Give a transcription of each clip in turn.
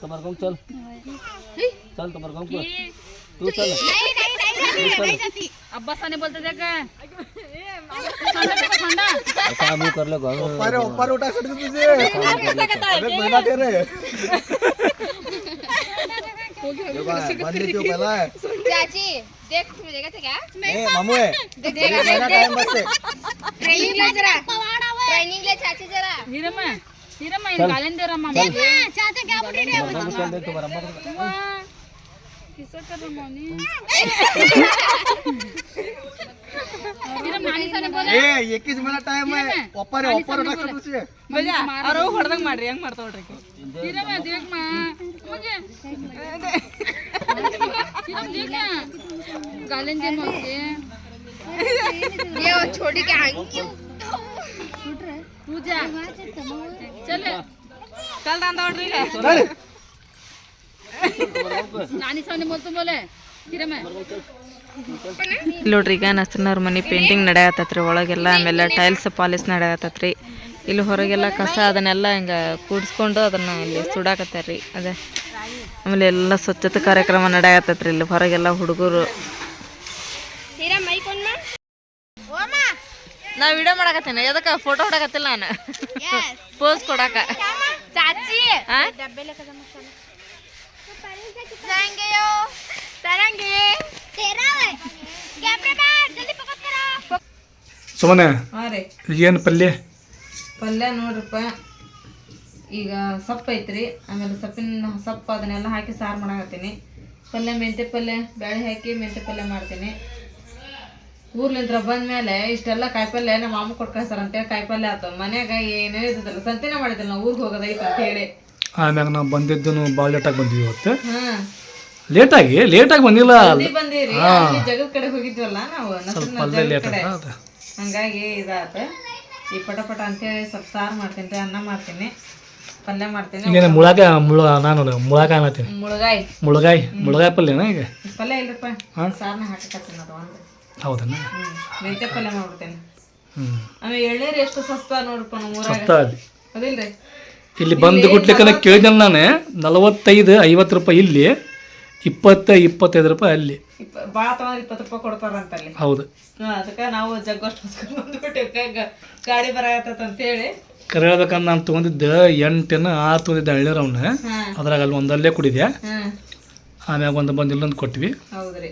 तुम्हारे गाँव चल चल तुम्हारे गाँव तू चल अब्बा साने बोलते थे क्या ठंडा ऐसा मुंह कर ले घर ऊपर उठा सकते तुझे अरे महीना दे रहे बंदी क्यों पहला है चाची देख तुम देखा थे क्या नहीं मामू है मेरा टाइम बस है ट्रेनिंग ले जरा ट्रेनिंग ले चाची जरा हीरा मैं गालन दे रहा मामा चाचा क्या बोल रही है चल देख तुम्हारा अम्मा किसे कर रहा मौनी हीरा नानी साने बोले ए 21 मिनट टाइम है ऊपर उठा सकते तुझे बजा और वो ಹೊಡೆದಂಗ ಮಾಡ್ರಿ ಹೆಂಗ್ ಮಾಡ್ತಾ ಹೊಡ್ರಿ हीरा मैं देख मां मुझे हीरा देख ना गालन दे मौके ये वो छोटी के आएंगी तू जा चल चल दांदा ಹೊಡ್ರಿ ನಾನಿ ಸಾನೆ बोलतो बोले हीरा मैं ನೋಡ್ರಿ ಈಗ ನಸ್ತನವ್ರ ಮನೆ ಪೇಂಟಿಂಗ್ ನಡೆಯತ್ತತ್ರಿ ಒಳಗೆಲ್ಲ ಆಮೇಲೆ ಟೈಲ್ಸ್ ಪಾಲಿಸ್ ನಡೆಯತ್ತತ್ರಿ ಇಲ್ಲಿ ಹೊರಗೆಲ್ಲ ಕಸ ಅದನ್ನೆಲ್ಲ ಹಿಂಗೆ ಕೂಡಿಸ್ಕೊಂಡು ಅದನ್ನ ಇಲ್ಲಿ ಸುಡಾಕತ್ತಾರ್ರಿ ಅದೇ ಆಮೇಲೆ ಎಲ್ಲ ಸ್ವಚ್ಛತೆ ಕಾರ್ಯಕ್ರಮ ನಡೆಯತ್ತತ್ರಿ ಇಲ್ಲಿ ಹೊರಗೆಲ್ಲ ಹುಡುಗರು हीरा मई कौन मां ओ मां ನಾ ವಿಡಿಯೋ ಮಾಡಕತ್ತೇನೆ ಎದಕ್ಕೆ ಫೋಟೋ ಹೊಡಕತ್ತಿಲ್ಲ ನಾನು ಪೋಸ್ ಕೊಡಾಕ चाची डब्बे लेकर जा मसाला जाएंगे यो तरंगे तेरा है कैमरा मैन जल्दी फोकस करो सुमने ಹಾಂ ರೀ ಏನು ಪಲ್ಯ ಪಲ್ಯ ನೋಡ್ರಿಪ್ಪ ಈಗ ಸೊಪ್ಪು ಐತ್ರಿ ಆಮೇಲೆ ಸೊಪ್ಪಿನ ಸೊಪ್ಪು ಅದನ್ನೆಲ್ಲ ಹಾಕಿ ಸಾರು ಮಾಡಕತ್ತೀನಿ ಪಲ್ಯ ಮೆಂತ್ಯ ಪಲ್ಯ ಬೇಳೆ ಹಾಕಿ ಮೆಂತ್ಯ ಪಲ್ಯ ಮಾಡ್ತೀನಿ ಊರ್ಲಿಂತ್ರ ಬಂದ್ಮೇಲೆ ಇಷ್ಟೆಲ್ಲ ಕಾಯಿಪಲ್ಯ ನಮ್ಮ ಮಾಮ ಕೊಟ್ಟು ಕಳ್ಸಾರಂತೇಳಿ ಕಾಯಿಪಲ್ಯ ಆಯ್ತು ಮನ್ಯಾಗ ಏನೂ ಇದ್ದಲ್ಲ ಸಂತಿನ ಮಾಡಿದ್ದಿಲ್ಲ ನಾವು ಊರಿಗೆ ಹೋಗೋದೈತೆ ಅಂತ ಹೇಳಿ ಆಮ್ಯಾಗ ನಾವು ಬಂದಿದ್ದು ಭಾಳ ಲೇಟಾಗಿ ಬಂದ್ವಿ ಇವತ್ತು ಹಾಂ ಲೇಟಾಗಿ ಬಂದಿಲ್ಲ ಬಂದೀರಿ ಅಲ್ಲಿ ಜಗದ ಕಡೆ ಹೋಗಿದ್ವಲ್ಲ ನಾವು ಸ್ವಲ್ಪ ನಸರನ ಅಲ್ಲೇ ಜಗದ್ ಲೇಟ್ ಕಡೆ ಆಯ್ತು ಹಂಗಾಗಿ ಇದಾತ ಈ ಪಟ ಅಂತೇಳಿ ಸ್ವಲ್ಪ ಸಾರು ಮಾಡ್ತೀನಿ ಅನ್ನ ಮಾಡ್ತೀನಿ ಪಲ್ಯ ಮಾಡ್ತೀನಿ ಇನ್ನೇನು ನಾನು ಮುಳಗಾಯಿ ಅನ್ನತ್ತೀನಿ ಮುಳಗಾಯಿ ಪಲ್ಯನ ಈಗ ಪಲ್ಯ ಇಲ್ಲಪ್ಪ ಸಾರನ್ನ ಹಾಕಕತ್ತೀನಿ ಅದು ಒಂದು ಹೌದನ್ನ ಮೆಂತ್ಯ ಪಲ್ಯ ಮಾಡ್ಬಿಡ್ತೇನೆ ಹ್ಞೂ ಆಮೇಲೆ ಎಳ್ನೀರು ಎಷ್ಟು ಸಸ್ತ ನೋಡ್ರಪ್ಪ ನಮ್ಮ ಊರಾಗ ಸಸ್ತ ಅಲ್ಲಿ ಅದಿಲ್ರಿ ಇಲ್ಲಿ ಬಂದು ಗುಟ್ಲಿಕ್ಕನ ಕೇಳಿದ್ನಲ್ಲ ನಾನು 45-50 ರೂಪಾಯಿ ಇಲ್ಲಿ 20-25 ರೂಪಾಯಿ ಅಲ್ಲಿ ಭಾಳ ತಗೊಂಡ್ರೆ 20 ರೂಪಾಯಿ ಕೊಡ್ತಾರಂತಲ್ಲಿ ಹೌದು ಅದಕ್ಕೆ ನಾವು ಜಗ್ಗೋಷ್ಟು ಬಂದ್ಬಿಟ್ಟೆ ಗಾಡಿ ಬರಾಕತ್ತ ಅಂತೇಳಿ ಕರೆ ಹೇಳ್ಬೇಕಂದ್ರೆ ನಾನು ತೊಗೊಂಡಿದ್ದೆ 8 6 ತೊಗೊಂಡಿದ್ದೆ ಹಳ್ಳಿಯವ್ರು ಅವನ್ನ ಅದ್ರಾಗ ಅಲ್ಲಿ ಒಂದಲ್ಲೇ ಕುಡಿದೆ ಆಮ್ಯಾಗ ಬಂದು ಇಲ್ಲೊಂದು ಕೊಟ್ವಿ ಹೌದ್ರಿ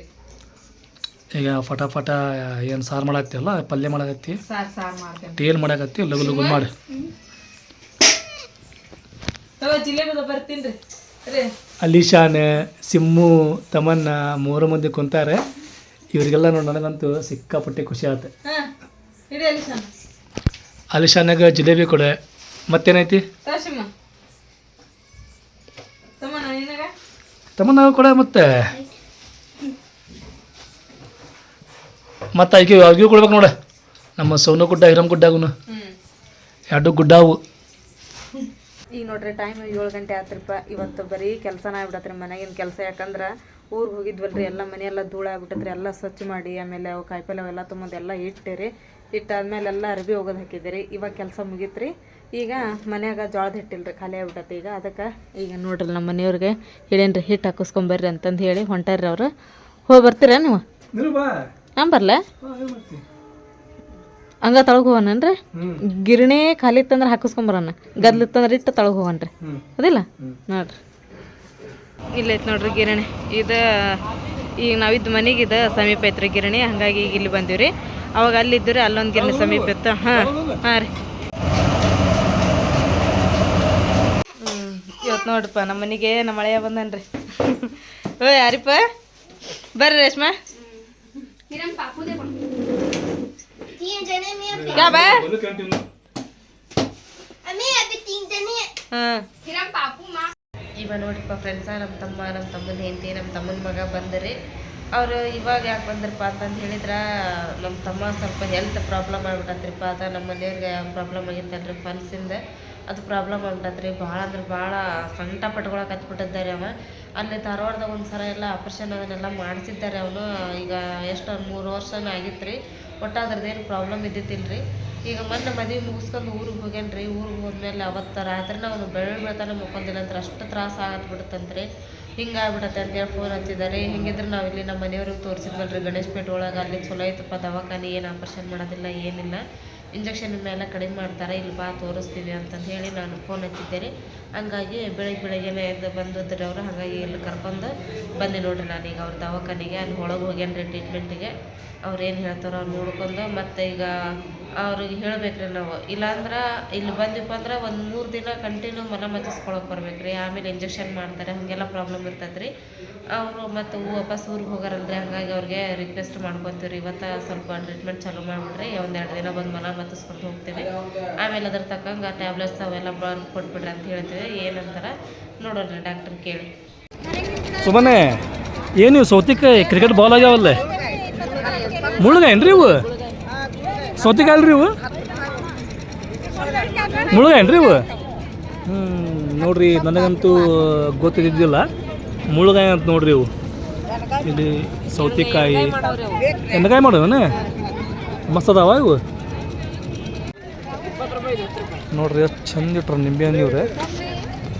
ಈಗ ಫಟ ಏನು ಸಾರು ಮಾಡಾಕ್ತಿವಲ್ಲ ಪಲ್ಯ ಮಾಡಾಕತ್ತಿ ಸಾರು ಮಾಡ್ತೇನೆ ಟೇಲ್ ಮಾಡಾಕತ್ತಿ ಲಗು ಮಾಡಿ ಜಿಲೇಬಿ ಬರ್ತೀನಿ ರೀ ಅಲಿಶಾನ್ ಸಿಮ್ಮು ತಮನ್ನ 3 ಮಂದಿ ಕುಂತಾರೆ ಇವರಿಗೆಲ್ಲ ನೋಡಿ ನನಗಂತೂ ಸಿಕ್ಕಾಪಟ್ಟೆ ಖುಷಿ ಆಯ್ತು ಹಾಂ ಇಡಿ ಅಲಿಶಾನ್ ಅಲಿಶಾನಾಗ ಜಿಲೇಬಿ ಕೊಡೆ ಮತ್ತೇನೈತಿ ತಾಶಿಮ್ಮ ತಮ್ಮನ ನಿನಗ ತಮನ್ನ ಕೊಡೆ ಮತ್ತೆ ಆಕೆ ಅವ್ರಿಗೂ ಕೊಡ್ಬೇಕು ನೋಡ ನಮ್ಮ ಸೌನ ಗುಡ್ಡ ಹಿರಮ್ ಗುಡ್ಡಾಗೂ 2 ಗುಡ್ಡ ಅವು ಈಗ ನೋಡ್ರಿ ಟೈಮ್ 7 ಗಂಟೆ ಆತ್ರಪ್ಪ ಇವತ್ತು ಬರೀ ಕೆಲಸನ ಆಗ್ಬಿಡತ್ರಿ ಮನೆಗಿನ ಕೆಲಸ ಯಾಕಂದ್ರೆ ಊರಿಗೆ ಹೋಗಿದ್ವಲ್ರಿ ಎಲ್ಲ ಮನೆಯೆಲ್ಲ ಧೂಳು ಆಗ್ಬಿಟ್ಟತ್ರಿ ಎಲ್ಲ ಸ್ವಚ್ಛ ಮಾಡಿ ಆಮೇಲೆ ಅವು ಕಾಯಿಪಲ್ಯ ಅವೆಲ್ಲ ತೊಗೊಂಡು ಎಲ್ಲ ಇಟ್ಟಿರಿ ಇಟ್ಟಾದ್ಮೇಲೆ ಎಲ್ಲ ಅರ್ಬಿ ಹೋಗೋದು ಹಾಕಿದ್ದೀರಿ ಇವಾಗ ಕೆಲಸ ಮುಗೀತ್ರಿ ಈಗ ಮನ್ಯಾಗ ಜೋಳದ ಹಿಟ್ಟಿಲ್ರಿ ಖಾಲಿ ಆಗ್ಬಿಟ್ಟತಿ ಈಗ ಅದಕ್ಕೆ ಈಗ ನೋಡ್ರಿ ನಮ್ಮ ಮನೆಯವ್ರಿಗೆ ಹೇಳೇನ್ರಿ ಹಿಟ್ಟು ಹಾಕಿಸ್ಕೊಂಬರ್ರಿ ಅಂತಂದು ಹೇಳಿ ಹೊಂಟಾರ್ರಿ ಅವ್ರು ಹೋಗಿ ಬರ್ತೀರಾ ನೀವು ನಾನು ಬರಲ ಹಂಗ ತಳಗ ಹೋಗೋಣನ್ರಿ ಗಿರಣಿ ಖಾಲಿ ಇತ್ತಂದ್ರೆ ಹಾಕಿಸ್ಕೊಂಬರೋಣ ಗದ್ಲಿತ್ತಂದ್ರೆ ಇಟ್ಟು ತಳಗ ಹೋಗೋಣ್ರಿ ಅದಿಲ್ಲ ನೋಡ್ರಿ ಇಲ್ಲೈತೆ ನೋಡ್ರಿ ಗಿರಣಿ ಇದು ಈಗ ನಾವಿದ್ದು ಮನೆಗೆ ಇದು ಸಮೀಪ ಐತ್ರಿ ಗಿರಣಿ ಹಂಗಾಗಿ ಈಗ ಇಲ್ಲಿ ಬಂದೀವಿ ರೀ ಅವಾಗ ಅಲ್ಲಿದ್ದು ರೀ ಅಲ್ಲೊಂದು ಗಿರಣಿ ಸಮೀಪ ಇತ್ತು ಹಾಂ ರೀ ಇವತ್ತು ನೋಡ್ರಿಪ್ಪ ನಮ್ಮ ಮನೆಗೆ ನಮ್ಮ ಮಳೆಯ ಬಂದನ್ರಿ ಓ ಯಾರಿಪ್ಪ ಬರ್ರಿ ರೇಷ್ಮಾ हिरम पापू दे 3 जने में क्या बा अम्मी अभी 3 जने हां हिरम पापू मां ಇವ ನೋಡ್ರಿಪ್ಪ ಫ್ರೆಂಡ್ಸ ನಮ್ಮ ತಮ್ಮನ ಹೆಂಡತಿ ನಮ್ಮ ತಮ್ಮನ ಮಗ ಬಂದ್ರಿ ಅವರು ಇವಾಗ ಯಾಕೆ ಬಂದ್ರಪ್ಪ ಅಂತಂದು ಹೇಳಿದ್ರೆ ನಮ್ಮ ತಮ್ಮ ಸ್ವಲ್ಪ ಹೆಲ್ತ್ ಪ್ರಾಬ್ಲಮ್ ಆಗ್ಬಿಟ್ಟತ್ರಿಪ್ಪ ಅದ ನಮ್ಮ ಮನೆಯವ್ರಿಗೆ ಪ್ರಾಬ್ಲಮ್ ಆಗಿತ್ತಲ್ರಿ ಫನ್ಸಿಂದ ಅದು ಪ್ರಾಬ್ಲಮ್ ಆಗ್ಬಿಟ್ಟತ್ರಿ ಭಾಳ ಅಂದ್ರೆ ಭಾಳ ಸಂಕಟ ಪಟ್ಕೊಳಕ್ಕೆ ಹತ್ಬಿಟ್ಟಿದ್ದಾರೆ ಅವ ಅಲ್ಲಿ ಧಾರವಾಡದಾಗ ಒಂದು ಸಲ ಎಲ್ಲ ಆಪ್ರೇಷನ್ ಅದನ್ನೆಲ್ಲ ಮಾಡಿಸಿದ್ದಾರೆ ಅವನು ಈಗ ಎಷ್ಟು 3 ವರ್ಷನೇ ಆಗಿತ್ತು ರೀ ಒಟ್ಟು ಅದ್ರದ್ದೇನು ಪ್ರಾಬ್ಲಮ್ ಇದ್ದಿತ್ತಿಲ್ಲ ರೀ ಈಗ ಮೊನ್ನೆ ಮದುವೆ ಮುಗಿಸ್ಕೊಂಡು ಊರಿಗೆ ಹೋಗ್ಯಾನ್ರಿ. ಊರಿಗೆ ಹೋದ್ಮೇಲೆ ಅವತ್ತು ರಾತ್ರಿ ನಾವು ಬೆಳತಾನೆ ಮುಕ್ಕೊಂದಿಲ್ಲ ಅಂತ ಅಷ್ಟು ತ್ರಾಸ ಆಗತ್ಬಿಡುತ್ತಂತ್ರಿ. ಹಿಂಗಾಗ್ಬಿಡತ್ತೆ ಅಂತೇಳಿ ಫೋನ್ ಹಚ್ಚಿದ್ದಾರೆ. ಹಿಂಗಿದ್ರೆ ನಾವು ಇಲ್ಲಿ ನಮ್ಮ ಮನೆಯವ್ರಿಗೆ ತೋರಿಸಿದ್ವಲ್ರಿ ಗಣೇಶಪೇಟೆ ಒಳಗೆ, ಅಲ್ಲಿ ಚಲೋ ಐತಪ್ಪ ದವಾಖಾನೆ, ಏನು ಆಪರೇಷನ್ ಮಾಡೋದಿಲ್ಲ ಏನಿಲ್ಲ, ಇಂಜೆಕ್ಷನ್ ಮೇಲೆ ಕಡಿಮೆ ಮಾಡ್ತಾರೆ, ಇಲ್ಲಿ ಬಾ ತೋರಿಸ್ತೀವಿ ಅಂತಂದು ಹೇಳಿ ನಾನು ಫೋನ್ ಹಚ್ಚಿದ್ದೆ ರೀ. ಹಂಗಾಗಿ ಬೆಳಗ್ಗೆನೇ ಎದ್ದು ಬಂದಿದ್ರಿ ಅವರು. ಹಾಗಾಗಿ ಇಲ್ಲಿ ಕರ್ಕೊಂಡು ಬಂದೆ ನೋಡಿರಿ ನಾನೀಗ ಅವ್ರ ದವಾಖಾನೆಗೆ. ಅಲ್ಲಿ ಒಳಗೆ ಹೋಗ್ಯಾನ್ರಿ ಟ್ರೀಟ್ಮೆಂಟಿಗೆ. ಅವ್ರು ಏನು ಹೇಳ್ತಾರೋ ಅವ್ರು ನೋಡ್ಕೊಂಡು ಮತ್ತು ಈಗ ಅವ್ರಿಗೆ ಹೇಳ್ಬೇಕ್ರಿ ನಾವು. ಇಲ್ಲಾಂದ್ರೆ ಇಲ್ಲಿ ಬಂದಿಪ್ಪ ಅಂದ್ರೆ ಒಂದು 3 ದಿನ ಕಂಟಿನ್ಯೂ ಮಲ ಮಚ್ಚಿಸ್ಕೊಳಕ್ಕೆ ಬರ್ಬೇಕು ರೀ. ಆಮೇಲೆ ಇಂಜೆಕ್ಷನ್ ಮಾಡ್ತಾರೆ, ಹಾಗೆಲ್ಲ ಪ್ರಾಬ್ಲಮ್ ಇರ್ತದೆ ರೀ. ಅವರು ಮತ್ತು ವಾಪಸ್ ಊರಿಗೆ ಹೋಗಾರಲ್ರಿ. ಹಾಗಾಗಿ ಅವ್ರಿಗೆ ರಿಕ್ವೆಸ್ಟ್ ಮಾಡ್ಕೊತೀವಿ ರೀ, ಇವತ್ತು ಸ್ವಲ್ಪ ಟ್ರೀಟ್ಮೆಂಟ್ ಚಾಲೂ ಮಾಡಿಬಿಡ್ರಿ, 1-2 ದಿನ ಬಂದು ಮಲ ಮತ್ತಿಸ್ಕೊಂಡು ಹೋಗ್ತೀವಿ, ಆಮೇಲೆ ಅದ್ರ ತಕ್ಕಂಗೆ ಟ್ಯಾಬ್ಲೆಟ್ಸ್ ಅವೆಲ್ಲ ಬಂದು ಕೊಟ್ಬಿಡ್ರಿ ಅಂತ ಹೇಳ್ತೀವಿ. ಏನಂತಾರೆ ನೋಡೋಣ್ರಿ ಡಾಕ್ಟ್ರ್ ಕೇಳಿ. ಸುಮ್ಮನೆ ಏನು ಸೌತಿಕಾಯಿ ಕ್ರಿಕೆಟ್ ಬಾಲ್ ಆಗ್ಯಾವಲ್ಲ, ಮುಳುಗೇನ್ರಿ ಇವು? ಸೌತಿಕಾಯಿ ಅಲ್ರಿ ಇವು? ಮುಳುಗೇನ್ರಿ ಇವು? ನೋಡ್ರಿ, ನನಗಂತೂ ಗೊತ್ತಿದ್ದಿಲ್ಲ ಮುಳುಗಾಯಿ ಅಂತ. ನೋಡ್ರಿ ಇವು ಇಲ್ಲಿ ಸೌತಿಕಾಯಿ ಎಣ್ಣೆಕಾಯಿ ಮಾಡೋವನ ಮಸ್ತ್ ಅದಾವ ಇವು. ನೋಡ್ರಿ ಎಷ್ಟು ಚಂದ ಇಟ್ರ ನಿಂಬೆ ಹಣ್ಣು ಇವ್ರೆ.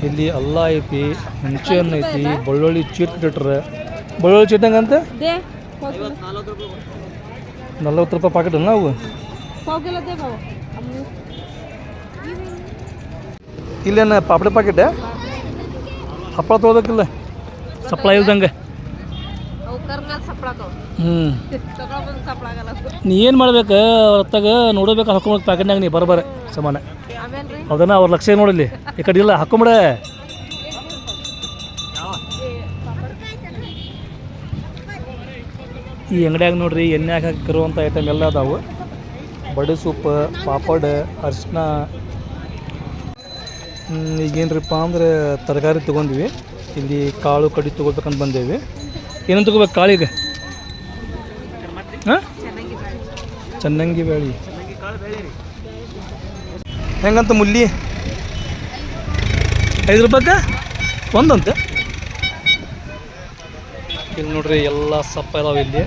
ಇಲ್ಲಿ ಅಲ್ಲ ಐತಿ, ಹುಣಸೆ ಹಣ್ಣು ಐತಿ, ಬೆಳ್ಳುಳ್ಳಿ ಚೀಟ್ ಇಟ್ರೆ. ಬೆಳ್ಳುಳ್ಳಿ ಚೀಟ್ ಹಂಗಂತ 40 ರೂಪಾಯಿ ಪಾಕೆಟ್ ಅಲ್ಲ ಅವು. ಇಲ್ಲೇನು ಪಾಪಡಿ ಪಾಕೆಟ್ ಹಪ್ಪಳ ತೊಗೋಬೇಕಿಲ್ಲ, ಸಪ್ಲೈ ಇಲ್ದಂಗೆ. ನೀ ಏನು ಮಾಡ್ಬೇಕು ಹೊತ್ತಾಗ ನೋಡಬೇಕು, ಹಾಕೊಂಡ್ ಪ್ಯಾಕೆಟ್ನಾಗ ನೀ ಬರಬಾರ ಸಮಾನ ಅದನ್ನ ಅವ್ರ ಲಕ್ಷ ನೋಡಲಿ. ಈ ಕಡೆ ಇಲ್ಲ ಹಾಕೊಂಬಿಡ. ಈ ಅಂಗಡಿಯಾಗ ನೋಡ್ರಿ ಎಣ್ಣೆ ಹಾಕಿರುವಂಥ ಐಟಮ್ ಎಲ್ಲ ಅದಾವು. ಬಡೆ ಸೂಪ್, ಪಾಪಡ್, ಅರಿಶಿನ. ಈಗೇನ್ರಿಪ್ಪ ಅಂದ್ರೆ ತರಕಾರಿ ತೊಗೊಂಡ್ವಿ. ಇಲ್ಲಿ ಕಾಳು ಕಡಿ ತೊಗೋಬೇಕಂತ ಬಂದೇವಿ. ಏನಂತ ತೊಗೋಬೇಕು ಕಾಳಿಗೆ? ಹಾಂ, ಚನ್ನಂಗಿ ಬೇಳಿ ಹೆಂಗಂತ ಮುಲ್ಲಿ 5 ರೂಪಾಯಿಗೆ ಒಂದಂತೆ. ಇಲ್ಲಿ ನೋಡ್ರಿ ಎಲ್ಲ ಸಪ್ಪ ಇದಾವೆ ಇಲ್ಲಿ.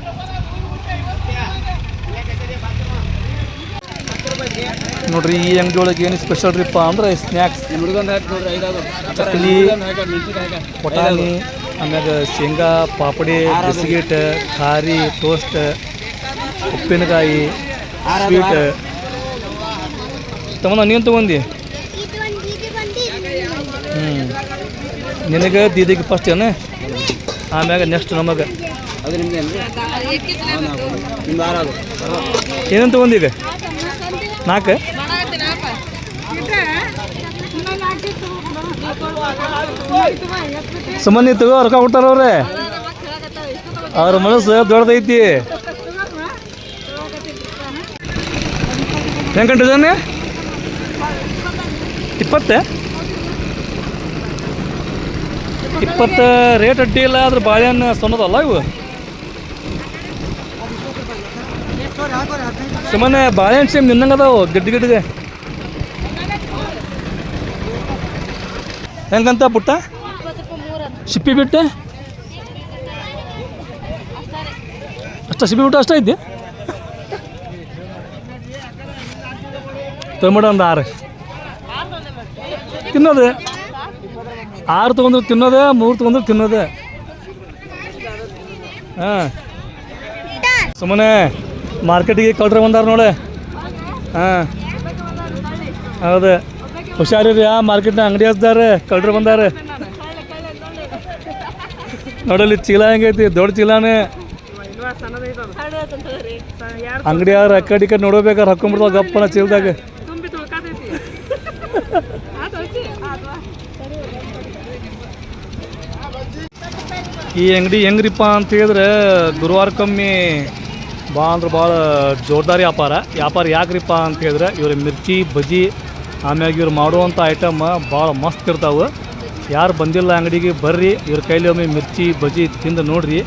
ನೋಡ್ರಿ ಈ ಅಂಗಡಿ ಒಳಗೆ ಏನು ಸ್ಪೆಷಲ್ ರೀಪ್ಪ ಅಂದ್ರೆ ಸ್ನ್ಯಾಕ್ಸ್, ಚಕ್ಲಿ, ಪಟಾಣಿ, ಆಮ್ಯಾಗ ಶೇಂಗಾ, ಪಾಪಡಿ, ಬಿಸ್ಕಿಟ್, ಖಾರಿ, ಟೋಸ್ಟ್, ಉಪ್ಪಿನಕಾಯಿ, ಸ್ವೀಟ್. ತಗೊಂಡ ನೀನು ತೊಗೊಂಡು ನಿನಗೆ ದೀದಿಗೆ ಫಸ್ಟ್ ಏನು, ಆಮ್ಯಾಗ ನೆಕ್ಸ್ಟ್ ನಮಗೆ. ಏನೇನು ತೊಗೊಂಡು ಈಗ 4 ಸುಮ್ಮನೆ ತಗೋ, ರೊಕ್ಕ ಕೊಡ್ತಾರ ಅವ್ರೆ. ಅವ್ರ ಮನಸ್ಸು ದೊಡ್ಡದೈತಿ. ಹೆಂಗೆ ಡಜನ್? 20 ರೇಟ್ ಅಡ್ಡಿ ಇಲ್ಲ. ಆದ್ರೆ ಬಾಳೆಹಣ್ಣು ಸಣ್ಣದಲ್ಲ ಇವು. ಸುಮ್ಮನೆ ಬಾಳೆಹಣ್ಣು ಸೇಮ್ ನಿನ್ನಂಗೆ ಅದಾವು ಗಿಡ್ಡಿಗೆ. ಹೆಂಗಂತ ಪುಟ್ಟ? ಸಿಪ್ಪಿ ಬಿಟ್ಟು ಅಷ್ಟ, ಸಿಪ್ಪಿ ಬಿಟ್ಟು ಅಷ್ಟ ಐತಿ. ತೊಗೊಂಬಿಡ ಒಂದು 6 ತಿನ್ನೋದು. 6 ತೊಗೊಂಡ್ರು ತಿನ್ನೋದು, 3 ತೊಗೊಂಡ್ರು ತಿನ್ನೋದು. ಹಾಂ, ಸುಮ್ಮನೆ ಮಾರ್ಕೆಟಿಗೆ ಕಳ್ರೆ ಬಂದಾರ ನೋಡಿ. ಹಾಂ ಹೌದು, ಹುಷಾರಿರಿ. ಆ ಮಾರ್ಕೆಟ್ನ ಅಂಗಡಿ ಹಚ್ದಾರೆ, ಕಳ್ರೆ ಬಂದಾರ ನೋಡಲ್ಲಿ. ಚೀಲ ಹೆಂಗೈತಿ, ದೊಡ್ಡ ಚೀಲಾನೇ. ಅಂಗಡಿ ಯಾರು ಆ ಕಡೆ ಈ ಕಡೆ ನೋಡ್ಬೇಕಾರೆ ಹಾಕೊಂಡ್ಬಿಡ್ತಾವ ಗಪ್ಪನ ಚೀಲದಾಗ. ಈ ಅಂಗಡಿ ಹೆಂಗ್ರಿಪ್ಪ ಅಂತ ಹೇಳಿದ್ರೆ ಗುರುವಾರಕ್ಕೊಮ್ಮೆ ಭಾಳ ಅಂದ್ರೆ ಭಾಳ ಜೋರ್ದಾರಿ ವ್ಯಾಪಾರ. ಯಾಕ್ರಿಪ್ಪ ಅಂತ ಹೇಳಿದ್ರೆ ಇವ್ರ ಮಿರ್ಚಿ ಬಜ್ಜಿ, ಆಮ್ಯಾಗ ಇವ್ರು ಮಾಡುವಂಥ ಐಟಮ್ ಭಾಳ ಮಸ್ತ್ ಇರ್ತಾವೆ. ಯಾರು ಬಂದಿಲ್ಲ ಅಂಗಡಿಗೆ ಬರ್ರಿ, ಇವ್ರ ಕೈಲಿ ಒಮ್ಮೆ ಮಿರ್ಚಿ ಬಜ್ಜಿ ತಿಂದು ನೋಡ್ರಿ.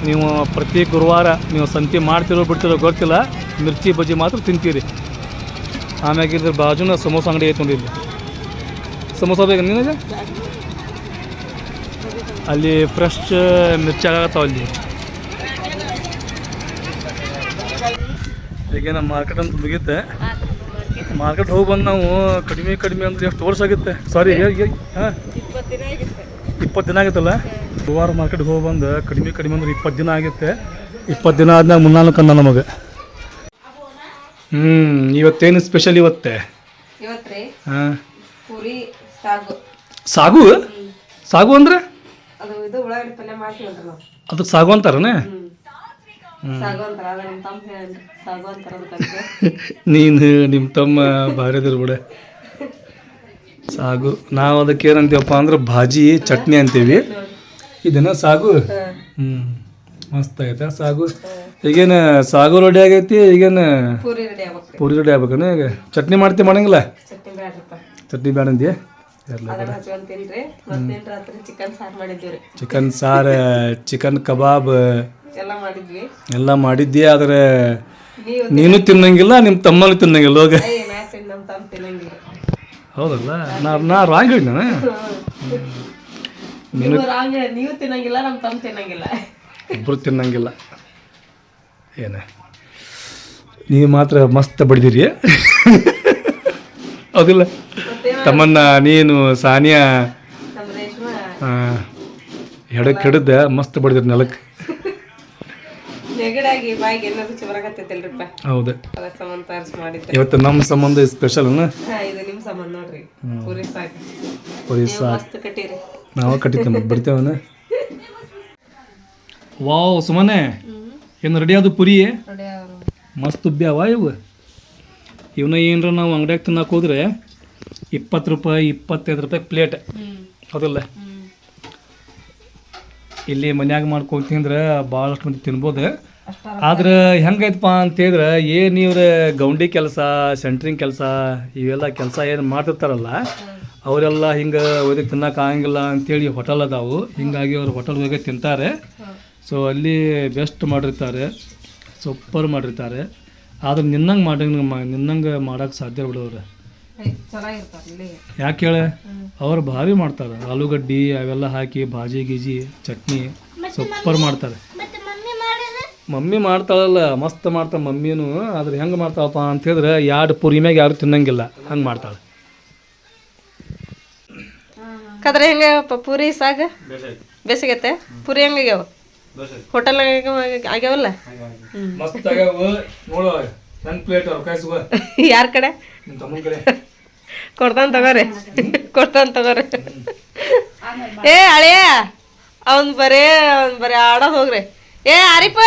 ನೀವು ಪ್ರತಿ ಗುರುವಾರ ನೀವು ಸಂತೆ ಮಾಡ್ತಿರೋ ಬಿಡ್ತಿರೋ ಗೊತ್ತಿಲ್ಲ, ಮಿರ್ಚಿ ಬಜ್ಜಿ ಮಾತ್ರ ತಿಂತೀರಿ. ಆಮ್ಯಾಗ ಇದ್ರ ಬಾಜುನ ಸಮೋಸ ಅಂಗಡಿ ಐತೆ ನೋಡಿ. ಇಲ್ಲಿ ಸಮೋಸ ಬೇಕು ನಿನಗೆ? ಅಲ್ಲಿ ಫ್ರೆಶ್ ಮಿರ್ಚಿ ಆಗತ್ತಾವ ಅಲ್ಲಿ. ಈಗ ನಮ್ಮ ಮಾರ್ಕೆಟ್ ಅಂತ ಮುಗಿಯುತ್ತೆ. ಮಾರ್ಕೆಟ್ ಹೋಗಿ ಬಂದು ನಾವು ಕಡಿಮೆ ಅಂದ್ರೆ ಎಷ್ಟು ವರ್ಷ ಆಗುತ್ತೆ ಸಾರಿ ಹಾಂ 20 ದಿನ ಆಗಿತ್ತು. 20 ದಿನ ಆಗುತ್ತಲ್ಲ. ಗುರುವಾರ ಮಾರ್ಕೆಟ್ಗೆ ಹೋಗಿ ಬಂದು ಕಡಿಮೆ ಅಂದ್ರೆ 20 ದಿನ ಆಗುತ್ತೆ. 20 ದಿನ ಆದ್ಮೇಲೆ ಮುನ್ನಾಲು ಕನ್ನ ನಮಗೆ. ಇವತ್ತೇನು ಸ್ಪೆಷಲ್ ಇವತ್ತೆ? ಇವತ್ತ್ರಿ ಹಾಂ ಪೂರಿ ಸಾಗು. ಸಾಗು ಅಂದ್ರೆ ಅದು ಇದು ಉಳ್ಳಾಗಡ್ಡಿ ಪಲ್ಯ ಮಾಡ್ತೀವಲ್ರಿ ನಾವು, ಅದಕ್ಕೆ ಸಾಗು ಅಂತಾರನೇ? ಸಾಗು ಅಂತಾರ. ಅದ ನಮ್ಮ ತಮ್ಮ ಹೇಳಿ ಸಾಗು ಅಂತಾರ ಅದಕ್ಕೆ. ನೀನು ನಿಮ್ಮ ತಮ್ಮ ಭಾರಿ ಅದಿರ್ ಬಿಡ. ಸಾಗು ನಾವು ಅದಕ್ಕೆ ಏನಂತೀವಪ್ಪ ಅಂದ್ರೆ ಭಾಜಿ ಚಟ್ನಿ ಅಂತೀವಿ. ಇದನ್ನ ಸಾಗು. ಮಸ್ತ್ ಐತೆ ಸಾಗು. ಈಗೇನು ಸಾಗು ರೆಡಿ ಆಗೈತಿ, ಈಗೇನು ಪೂರಿ ರೆಡಿ ಆಗ್ಬೇಕು. ಪೂರಿ ರೆಡಿ ಆಗ್ಬೇಕನ? ಈಗ ಚಟ್ನಿ ಮಾಡ್ತೀವಿ ಮಾಡಂಗಿಲ್ಲ? ಚಟ್ನಿ ಬ್ಯಾಡ್ರಿಪ್ಪ, ಚಟ್ನಿ ಬೇಡ ಅಂದ್ಯಾ? ಅದನ್ನ ಹಚ್ಕೊಂತೀನ್ರಿ. ಮತ್ತೇನು ರಾತ್ರಿ ಚಿಕನ್ ಸಾರು ಮಾಡಿದ್ದೀವಿ. ಚಿಕನ್ ಸಾರು, ಚಿಕನ್ ಕಬಾಬ್ ಎಲ್ಲ ಮಾಡಿದ್ದಿ. ಆದರೆ ನೀನು ತಿನ್ನಂಗಿಲ್ಲ, ನಿಮ್ಮ ತಮ್ಮನೂ ತಿನ್ನಂಗಿಲ್ಲ. ಹೋಗ ನಮ್ಮ ತಮ್ಮ ತಿನ್ನಂಗಿಲ್ಲ. ಹೌದಲ್ಲ, ನಾ ರಾಂಗ್ ಹೇಳಿ ನಾನು. ನೀವು ತಿನ್ನಂಗಿಲ್ಲ, ನಮ್ಮ ತಮ್ಮ ತಿನ್ನಂಗಿಲ್ಲ, ಇಬ್ಬರು ತಿನ್ನಂಗಿಲ್ಲ. ಏನ ನೀವು ಮಾತ್ರ ಮಸ್ತ್ ಬಡಿದಿರಿ. ಹೌದಿಲ್ಲ? ತಮ್ಮನ್ನ ನೀನು ಸಾನಿಯಾ ಹೆಡಕ್ಕೆ ಹಿಡಿದ ಮಸ್ತ್ ಬಡಿದಿರಿ ನೆಲಕ್ಕೆ. ಹೌದು, ಇವತ್ತು ನಮ್ಮ ಸಂಬಂಧ ಸ್ಪೆಷಲ್. ಪೂರಿ ಸಾಕು ನಾವು ಕಟ್ಟಿದ್ದೆ ಮತ್ತೆ ಬರ್ತೇವನ. ವಾವ್ ಸುಮ್ಮನೆ ಏನು ರೆಡಿ ಆದ ಪುರಿ ಮಸ್ತ್ ಉಬ್ಬ್ಯಾವ ಇವು. ಇವನ್ನ ಏನರ ನಾವು ಅಂಗಡಿಯಾಗ ತಿನ್ನಕ್ಕೆ ಹೋದ್ರೆ 20 ರೂಪಾಯಿ 25 ರೂಪಾಯಿ ಪ್ಲೇಟ್. ಹೌದಲ್ಲ? ಇಲ್ಲಿ ಮನ್ಯಾಗ ಮಾಡ್ಕೊಂಡು ತಿಂದ್ರೆ ಭಾಳಷ್ಟು ಮಂದಿ ತಿನ್ಬೋದು. ಆದ್ರೆ ಹೆಂಗೈತಪ್ಪ ಅಂತೇಳಿದ್ರೆ ಏನು ಇವ್ರ ಗೌಂಡಿ ಕೆಲಸ, ಸೆಂಟ್ರಿಂಗ್ ಕೆಲಸ, ಇವೆಲ್ಲ ಕೆಲಸ ಏನು ಮಾಡ್ತಿರ್ತಾರಲ್ಲ ಅವರೆಲ್ಲ ಹಿಂಗೆ ಒಯ್ದಕ್ಕೆ ತಿನ್ನಕ್ಕೆ ಆಗಂಗಿಲ್ಲ ಅಂತೇಳಿ ಹೋಟೆಲ್ ಅದಾವು. ಹಿಂಗಾಗಿ ಅವ್ರು ಹೋಟೆಲ್ ಹೋಗಿ ತಿಂತಾರೆ. ಸೊ ಅಲ್ಲಿ ಬೆಸ್ಟ್ ಮಾಡಿರ್ತಾರೆ, ಸೂಪರ್ ಮಾಡಿರ್ತಾರೆ. ಆದ್ರೆ ನಿನ್ನಂಗೆ ಮಾಡೋಕ್ಕೆ ಸಾಧ್ಯ ಬಿಡೋರು. ಯಾಕೆ ಹೇಳ? ಅವ್ರು ಭಾರಿ ಮಾಡ್ತಾರೆ. ಆಲೂಗಡ್ಡಿ ಅವೆಲ್ಲ ಹಾಕಿ ಭಾಜಿ ಗೀಜಿ ಚಟ್ನಿ ಸೂಪರ್ ಮಾಡ್ತಾರೆ. ಮಮ್ಮಿ ಮಾಡ್ತಾಳಲ್ಲ, ಮಸ್ತ್ ಮಾಡ್ತಾಳೆ ಮಮ್ಮಿನೂ. ಆದ್ರೆ ಹೆಂಗೆ ಮಾಡ್ತಾಳಪ್ಪ ಅಂತ ಹೇಳಿದ್ರೆ 2 ಪೂರಿ ಮ್ಯಾಗ ಯಾರು ತಿನ್ನಂಗಿಲ್ಲ ಹಂಗೆ ಮಾಡ್ತಾಳೆ. ಕದ್ರೆ ಹೆಂಗಪ್ಪ ಪೂರಿ ಸಾಗ ಬೇಸಿಗತ್ತೆ? ಪೂರಿ ಹೆಂಗಾಗ್ಯಾವ? ಹೋಟೆಲ್ ಆಗ್ಯಾವಲ್ಲ? ಮಸ್ತ್ ಆಗ್ಯಾವ ನೋಡು. ನನ್ನ ಪ್ಲೇಟ್ ಅವ್ರ ಕಾಯಿಸುವ ಯಾರ ಕಡೆ? ನಿಮ್ಮ ತಮ್ಮನ ಕಡೆ ಕೊಡ್ತಾನೆ ತಗೋರಿ. ಏ ಅಳಿಯ ಅವ್ನು ಬರೇ ಆಡೋದು ಹೋಗ್ರಿ. ಏ ಆರಿಪ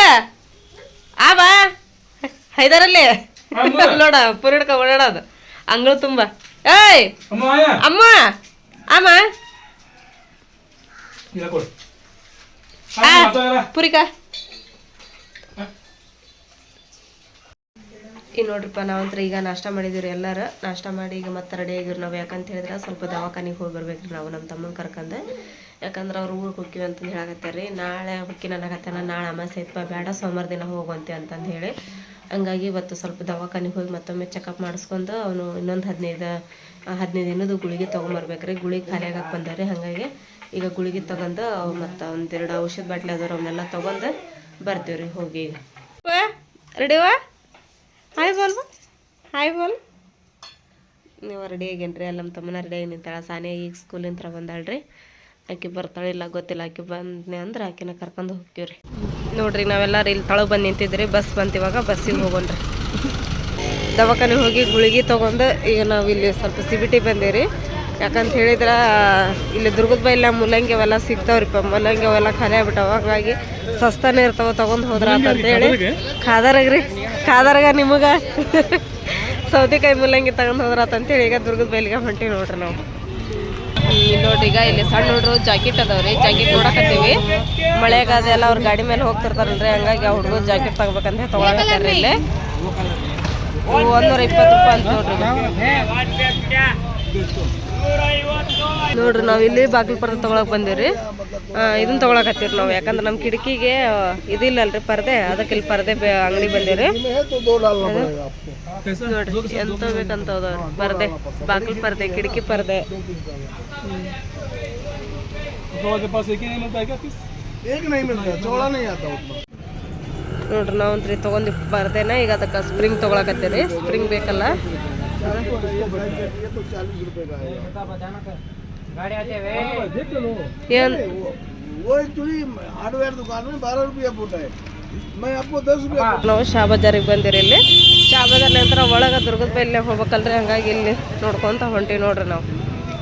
ಬಾ ಹೈದರಲ್ಲಿ ನೋಡ ಪೂರಿ ಹಿಡ್ಕ ಓಡಾಡೋದು ಅಂಗಳು ತುಂಬ. ಏಯ್ ಅಮ್ಮ ಪುರಿಕ ಈಗ ನೋಡ್ರಿಪ್ಪ, ನಾವಂತ್ರ ಈಗ ನಾಷ್ಟ ಮಾಡಿದಿವ್ರಿ. ಎಲ್ಲರೂ ನಾಷ್ಟ ಮಾಡಿ ಈಗ ಮತ್ತೆ ರೆಡಿ ಆಗಿವ್ರಿ ನಾವು. ಯಾಕಂತ ಹೇಳಿದ್ರೆ ಸ್ವಲ್ಪ ದವಾಖಾನಿಗೆ ಹೋಗಿ ಬರ್ಬೇಕ್ರಿ ನಾವು ನಮ್ಮ ತಮ್ಮನ ಕರ್ಕಂದು. ಯಾಕಂದ್ರೆ ಅವ್ರು ಊರಿಗೆ ಹೋಗ್ತೀವಿ ಅಂತಂದು ಹೇಳಕತ್ತಾರೆ ರೀ. ನಾಳೆ ಹೊಕ್ಕಿನ ಅನ್ನಕತ್ತಾನ, ನಾಳೆ ಅಮಾಸೆ ಐತಪ್ಪ, ಬೇಡ ಸೋಮವಾರ ದಿನ ಹೋಗುವಂತೆ ಅಂತಂದು ಹೇಳಿ. ಹಂಗಾಗಿ ಇವತ್ತು ಸ್ವಲ್ಪ ದವಾಖಾನಿಗೆ ಹೋಗಿ ಮತ್ತೊಮ್ಮೆ ಚೆಕಪ್ ಮಾಡಿಸ್ಕೊಂಡು ಅವನು ಇನ್ನೊಂದು 15 ದಿನದ ಗುಳಿಗೆ ತೊಗೊಂಬರ್ಬೇಕ್ರಿ. ಗುಳಿಗೆ ಖಾಲಿ ಆಗಕ್ಕೆ ಬಂದಾರೆ. ಹಾಗಾಗಿ ಈಗ ಗುಳಿಗೆ ತೊಗೊಂಡು ಮತ್ತು ಒಂದೆರಡು ಔಷಧ ಬಾಟ್ಲಿ ಅದಾರ, ಅವನ್ನೆಲ್ಲ ತೊಗೊಂಡು ಬರ್ತೀವಿ ರೀ ಹೋಗಿ. ರೆಡಿವಾ? ಹಾಯ್ ಬೋಲ್. ನೀವು ರೆಡಿ ಆಗೇನ್ರಿ? ಅಲ್ಲಿ ನಮ್ಮ ತಮ್ಮನ ರೆಡಿ ಆಗಿ ನಿಂತಾಳ. ಸಾನಿಯಾ ಈಗ ಸ್ಕೂಲಿಂದ ಬಂದಾಳ್ರಿ. ಆಕೆ ಬರ್ತಾಳಿಲ್ಲ ಗೊತ್ತಿಲ್ಲ. ಆಕೆ ಬಂದ್ನೆ ಅಂದ್ರೆ ಆಕೆನ ಕರ್ಕೊಂಡು ಹೋಗ್ತೀವ್ರಿ. ನೋಡ್ರಿ ನಾವೆಲ್ಲರೂ ಇಲ್ಲಿ ತಳಗೆ ಬಂದು ನಿಂತಿದ್ರಿ. ಬಸ್ ಬಂತಿವಾಗ ಬಸ್ಸಿಗೆ ಹೋಗೋಣ್ರಿ. ದವಾಖಾನೆಗೆ ಹೋಗಿ ಗುಳಿಗೆ ತೊಗೊಂಡು ಈಗ ನಾವು ಇಲ್ಲಿ ಸ್ವಲ್ಪ CBT ಬಂದೇವ್ರಿ. ಯಾಕಂತ ಹೇಳಿದ್ರೆ ಇಲ್ಲಿ ದುರ್ಗದ ಬೈಲ ಮೂಲಂಗಿ ಅವೆಲ್ಲ ಸಿಗ್ತಾವ್ರಿಪ್ಪ. ಮೂಲಂಗಿ ಅವೆಲ್ಲ ಖಾಲಿ ಆಗ್ಬಿಟ್ಟವ. ಹಾಗಾಗಿ ಸಸ್ತಾನೇ ಇರ್ತಾವ, ತೊಗೊಂಡು ಹೋದ್ರ ಅಂತಂತೇಳಿ ಖಾದರಾಗ ನಿಮಗೆ ಸೌತೆಕಾಯಿ ಮೂಲಂಗಿ ತಗೊಂಡು ಹೋದ್ರ ಅಂತೇಳಿ ಈಗ ದುರ್ಗದ ಬೈಲಿಗೆ ಹೊಂಟಿವಿ ನೋಡ್ರಿ ನಾವು. ನೋಡ್ರಿ ಈಗ ಇಲ್ಲಿ ಸಣ್ಣ ಹುಡುಗರು ಜಾಕೆಟ್ ಅದಾವ್ರಿ. ಜಾಕೆಟ್ ನೋಡಕತ್ತೀವಿ. ಮಳೆಗ ಅದೆಲ್ಲ ಅವ್ರ ಗಾಡಿ ಮೇಲೆ ಹೋಗ್ತಿರ್ತಾರಲ್ರಿ. ಹಂಗಾಗಿ ಆ ಹುಡುಗರು ಜಾಕೆಟ್ ತಗೋಬೇಕಂತ ತೊಗೊಳಕತ್ತಾರ್ರಿ. ಇಲ್ಲಿ 120 ರೂಪಾಯಿ ಅಂತ ನೋಡ್ರಿ. ನಾವು ಇಲ್ಲಿ ಬಾಗಿಲು ಪರ್ದೆ ತೊಗೊಳಕ್ ಬಂದಿವ್ರಿ. ಇದನ್ನ ತೊಗೊಳಕತ್ತೀವಿ ನಾವು. ಯಾಕಂದ್ರೆ ನಮ್ಮ ಕಿಟಕಿಗೆ ಇದಿಲ್ಲಲ್ರಿ ಪರ್ದೆ, ಅದಕ್ಕೆ ಇಲ್ಲಿ ಪರ್ದೆ ಅಂಗಡಿ ಬಂದಿವ್ರಿ. ನೋಡ್ರಿ ಎಂತ ಬೇಕಂತ ಹೋದವ್ರಿ ಪರ್ದೆ, ಬಾಗಿಲು ಪರ್ದೆ, ಕಿಟಕಿ ಪರ್ದೆ. ನೋಡ್ರಿ ನಾವಂತ್ರಿ ತೊಗೊಂಡು ಪರ್ದೆನ ಈಗ ಅದಕ್ಕೆ ಸ್ಪ್ರಿಂಗ್ ತೊಗೊಳಕತ್ತೀರಿ. ಸ್ಪ್ರಿಂಗ್ ಬೇಕಲ್ಲ, ಏನು वो एक्चुअली हार्डवेयर दुकान में 12 रुपया फुट है, मैं आपको 10 रुपया। ನಾವು ಶಾ ಬಜಾರಿಗೆ ಬಂದಿರಿ. ಇಲ್ಲಿ ಶಾ ಬಜಾರ್ ನಂತರ ಒಳಗೆ ದುರ್ಗದ ಬೈಲೆ ಹೋಗ್ಬೇಕಲ್ರಿ, ಹಂಗಾಗಿ ಇಲ್ಲಿ ನೋಡ್ಕೊತ ಹೊಂಟೀವಿ ನೋಡ್ರಿ. ನಾವು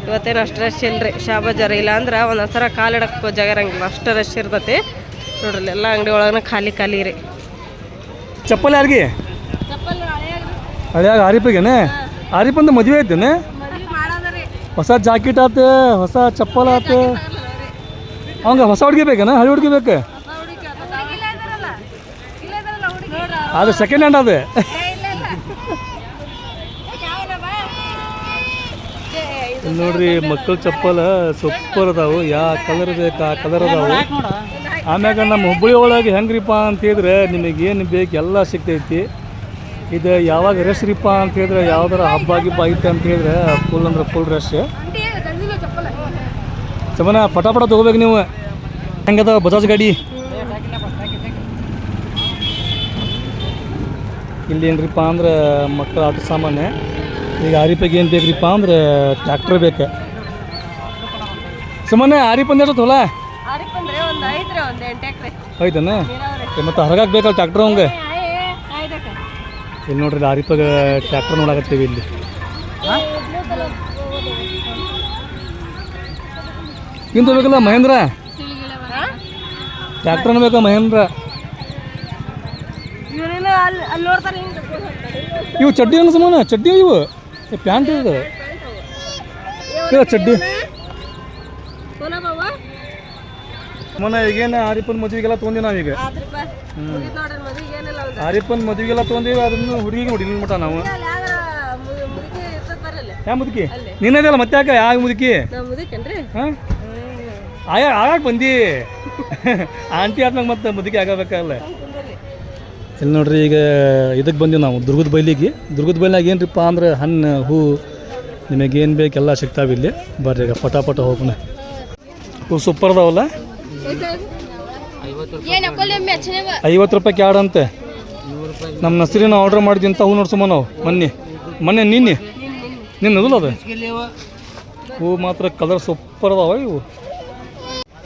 ಇವತ್ತೇನು ಅಷ್ಟು ರಶ್ ಇಲ್ರಿ ಶಾ ಬಜಾರ್. ಇಲ್ಲ ಅಂದ್ರೆ ಒಂದು ಹಸರ ಕಾಲಿಡಕ್ಕೆ ಜಾಗ ಇರಂಗಿಲ್ಲ, ಅಷ್ಟು ರಶ್ ಇರ್ತೈತಿ ನೋಡ್ರಿ. ಎಲ್ಲ ಅಂಗಡಿ ಒಳಗೆ ಖಾಲಿ ಖಾಲಿ ರೀ. ಚಪ್ಪಲ್ ಯಾರಿಗೆ? ಹಳೆಯಾಗ ಆರಿಪಿಗೇನೆ? ಆರಿಪಂದ ಮದುವೆ ಐತೇನೆ? ಹೊಸ ಜಾಕೆಟ್ ಆತ, ಹೊಸ ಚಪ್ಪಲ್ ಆತ. ಅವಂಗ ಹೊಸ ಹುಡುಗಿ ಬೇಕೇನ ಹಳೆ ಹುಡುಗಿ ಬೇಕು? ಅದು ಸೆಕೆಂಡ್ ಹ್ಯಾಂಡ್ ಅದು. ಇಲ್ಲಿ ನೋಡ್ರಿ ಮಕ್ಕಳ ಚಪ್ಪಲ್ ಸೂಪರ್ ಅದಾವು. ಯಾವ ಕಲರ್ ಬೇಕು ಆ ಕಲರ್ ಅದಾವು. ಆಮ್ಯಾಗ ನಮ್ಮ ಹುಬ್ಬಳ್ಳಿ ಒಳಗೆ ಹೆಂಗ್ರಿಪ್ಪ ಅಂತ ಹೇಳಿದ್ರೆ ನಿಮಗೇನು ಬೇಕು ಎಲ್ಲ ಸಿಗ್ತೈತಿ. ಇದು ಯಾವಾಗ ರಶ್ ರೀಪ್ಪ ಅಂತ ಹೇಳಿದ್ರೆ ಯಾವ್ದಾರ ಹಬ್ಬ ಗಿಬ್ಬ ಐತೆ ಅಂತ ಹೇಳಿದ್ರೆ ಫುಲ್ ಅಂದ್ರೆ ಫುಲ್ ರಶ್. ಚಮನ ಪಟಾಪಟ ತೊಗೋಬೇಕು ನೀವು. ಹೆಂಗದ ಬಜಾಜ್ ಗಾಡಿ? ಇಲ್ಲಿ ಏನ್ರಿಪ್ಪ ಅಂದ್ರೆ ಮಕ್ಕಳ ಆಟ ಸಾಮಾನು. ಈಗ ಆರಿಪಿಗೆ ಏನು ಬೇಕ್ರಿಪ್ಪ ಅಂದ್ರೆ ಟ್ರ್ಯಾಕ್ಟರ್ ಬೇಕು. ಸುಮ್ಮನೆ ಆರಿಪಂದ ಎಷ್ಟು ಹೊಲ ಐತನ? ಮತ್ತು ಹೊರಗಾಕ್ ಬೇಕಲ್ಲ ಟ್ರ್ಯಾಕ್ಟರ್ ಅವಂಗೆ. ಇಲ್ಲಿ ನೋಡ್ರಿ ಆರಿಪಾಗ ಟ್ರ್ಯಾಕ್ಟರ್ ನೋಡಾಕತ್ತೀವಿ ಇಲ್ಲಿ. ಇಂತ ಬೇಕಲ್ಲ ಮಹೇಂದ್ರ ಟ್ರ್ಯಾಕ್ಟರ್ನ ಬೇಕಾ ಮಹೇಂದ್ರ? ಇವು ಚಡ್ಡಿ ಏನು ಸಮಾನ? ಚಡ್ಡಿ ಇವು ಪ್ಯಾಂಟ್ ಇದು ಚಡ್ಡಿ ಮನ. ಈಗೇನು ಆರಿಪನ್ ಮದುವೆಗೆಲ್ಲ ತೊಗೊಂಡಿ ನಾವೀಗ. ಆರಿಪನ್ ಮದುವೆಗೆಲ್ಲ ತೊಗೊಂಡೀವಿ. ಅದನ್ನು ಹುಡುಗಿಗೆ ಹುಡುಗಿ ಮಟ ನಾವು. ಯಾವ ಮುದುಕಿ? ನೀನದಲ್ಲ ಮತ್ತೆ ಯಾಕೆ ಯಾವ ಮುದುಕಿ? ಹಾಂ ಆಗಾಕ ಬಂದಿ ಆಂಟಿ ಆದ್ಮ್ಯಾಗ ಮತ್ತೆ ಮುದುಕಿ ಆಗಬೇಕಲ್ಲ. ಇಲ್ಲಿ ನೋಡ್ರಿ ಈಗ ಇದಕ್ಕೆ ಬಂದೀವಿ ನಾವು ದುರ್ಗದ ಬೈಲಿಗೆ. ದುರ್ಗದ ಬೈಲಾಗ ಏನ್ರಿಪ್ಪ ಅಂದ್ರೆ ಹಣ್ಣು ಹೂ ನಿಮಗೇನು ಬೇಕೆಲ್ಲ ಸಿಗ್ತಾವೆ ಇಲ್ಲಿ. ಬರ್ರಿ ಈಗ ಪಟಾಪಟ ಹೋಗೋಣ. ಹೂ ಸೂಪರ್ ಅದಾವಲ್ಲ? 50 ರೂಪಾಯಿ ಕ್ಯಾಡ್ ಅಂತೆ. ನಮ್ಮ ನಸರಿನ ಆರ್ಡ್ರ್ ಮಾಡಿದ್ವಿ ಅಂತ ಹೂ ನೋಡ್ಸಮ್ಮ ನಾವು ಮೊನ್ನೆ ನಿನ್ನೆ ಅದಲ್ಲ ಅದು ಹೂ ಮಾತ್ರ ಕಲರ್ ಸೂಪರ್ ಅದಾವ ಇವು.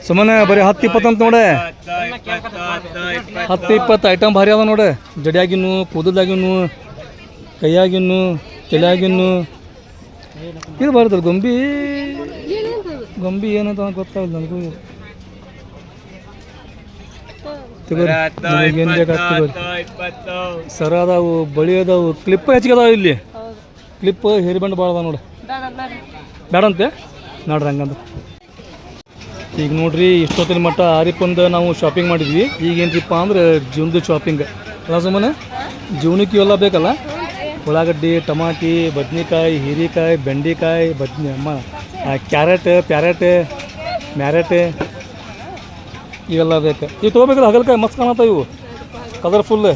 ಸುಮ್ಮನೆ ಬರೀ 10-20 ಅಂತ ನೋಡೆ. 10-20 ಐಟಮ್ ಭಾರಿ ಅದ ನೋಡೆ. ಜಡಿಯಾಗಿನ್ನು, ಕೂದಲಾಗಿನ್ನು, ಕೈಯಾಗಿನ್ನು, ತಲೆಯಾಗಿನ್ನು. ಇದು ಬರ್ತದೆ ಗೊಂಬಿ ಏನಂತ ಗೊತ್ತಾಗಲ್ಲ ನನಗೂ. ಏನು ಬೇಕಾಗ್ತದೆ ಸರ ಅದಾವು, ಬಳಿ ಅದಾವು, ಕ್ಲಿಪ್ ಹೆಚ್ಚಿಗೆ ಅದಾವ ಇಲ್ಲಿ. ಕ್ಲಿಪ್ ಹೇರ್ ಬ್ಯಾಂಡ್ ಭಾಳ ಅದಾವ ನೋಡಿ. ಬೇಡಂತೆ ನೋಡ್ರಿ ಹಂಗಂದ್ರೆ. ಈಗ ನೋಡ್ರಿ ಇಷ್ಟೊತ್ತಿನ ಮಟ್ಟ ಆರಿಪಂದು ನಾವು ಶಾಪಿಂಗ್ ಮಾಡಿದ್ವಿ. ಈಗ ಏನ್ರಿಪ್ಪ ಅಂದ್ರೆ ಜೀವನದ ಶಾಪಿಂಗ್ ಅಲ್ಲ ಸುಮ್ಮನೆ. ಜೀವನಕ್ಕೆ ಇವೆಲ್ಲ ಬೇಕಲ್ಲ, ಉಳ್ಳಾಗಡ್ಡಿ, ಟಮಾಟಿ, ಬದ್ನಿಕಾಯಿ, ಹೀರೆಕಾಯಿ, ಬೆಂಡೆಕಾಯಿ, ಕ್ಯಾರೆಟ್, ಮ್ಯಾರೆಟ್ ಇವೆಲ್ಲ ಬೇಕು. ಇವು ತೊಗೋಬೇಕಲ್ಲ ಹಗಲ್ಕಾಯಿ ಮಸ್ತ್ ಕಾಣತ್ತ. ಇವು ಕಲರ್ಫುಲ್